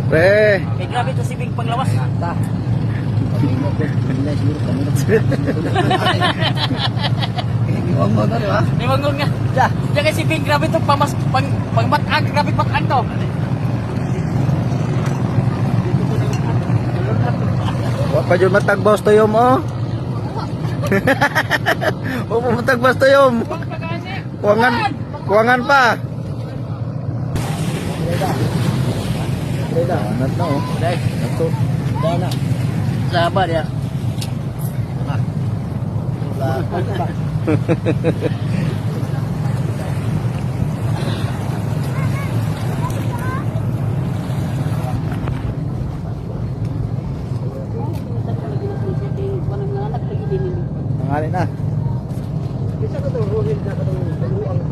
Pre. Kay grabe to si Bing panglawas. Ta. Iwang mo na, di ba? Niwangon nga. Diyan kay si Bing grabe to pangmatag, grabe matag to. Wa pa jud matagbos to yom oh. Wa pa matagbos to yom. Kuangan pa. Anat na oh. Dai, Nato. dana. Sabar ya. Nangali na. Bisa ko to, ruhin na ka to.